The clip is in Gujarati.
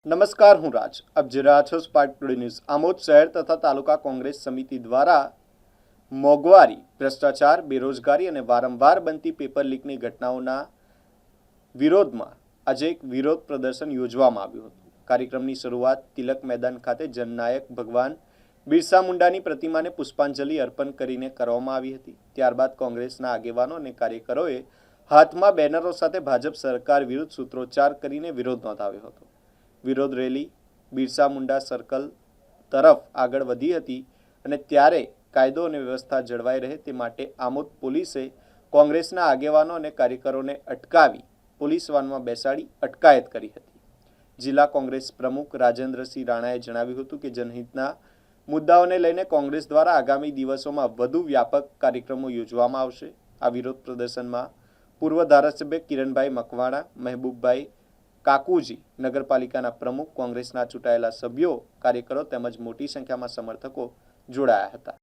નમસ્કાર, હું રાજ. આપ જોઈ રહ્યા છો સ્પાર્ક ટુડે ન્યૂઝ. આમોદ શહેર તથા તાલુકા કોંગ્રેસ સમિતિ દ્વારા મોંઘવારી, ભ્રષ્ટાચાર, બેરોજગારી અને વારંવાર બનતી પેપર લીકની ઘટનાઓના વિરોધમાં આજે એક વિરોધ પ્રદર્શન યોજવામાં આવ્યું હતું. કાર્યક્રમની શરૂઆત તિલક મેદાન ખાતે જનનાયક ભગવાન બિરસા મુંડાની પ્રતિમાને પુષ્પાંજલિ અર્પણ કરીને કરવામાં આવી હતી. ત્યારબાદ કોંગ્રેસના આગેવાનો અને કાર્યકરોએ હાથમાં બેનરો સાથે ભાજપ સરકાર વિરુદ્ધ સૂત્રોચ્ચાર કરીને વિરોધ નોંધાવ્યો હતો. વિરોધ રેલી બિરસા મુંડા સર્કલ તરફ આગળ વધી હતી અને ત્યારે કાયદો અને વ્યવસ્થા જળવાઈ રહે તે માટે આમોદ પોલીસે કોંગ્રેસના આગેવાનો અને કાર્યકરોને અટકાવી પોલીસ વાનમાં બેસાડી અટકાયત કરી હતી. જિલ્લા કોંગ્રેસ પ્રમુખ રાજેન્દ્રસિંહ રાણાએ જણાવ્યું હતું કે જનહિતના મુદ્દાઓને લઈને કોંગ્રેસ દ્વારા આગામી દિવસોમાં વધુ વ્યાપક કાર્યક્રમો યોજવામાં આવશે. આ વિરોધ પ્રદર્શનમાં પૂર્વ ધારાસભ્ય કિરણભાઈ મકવાણા, મહેબૂબભાઈ કાકુજી, નગરપાલિકાના પ્રમુખ, કોંગ્રેસના ચૂંટાયેલા સભ્યો, કાર્યકરો તેમજ મોટી સંખ્યામાં સમર્થકો જોડાયા હતા.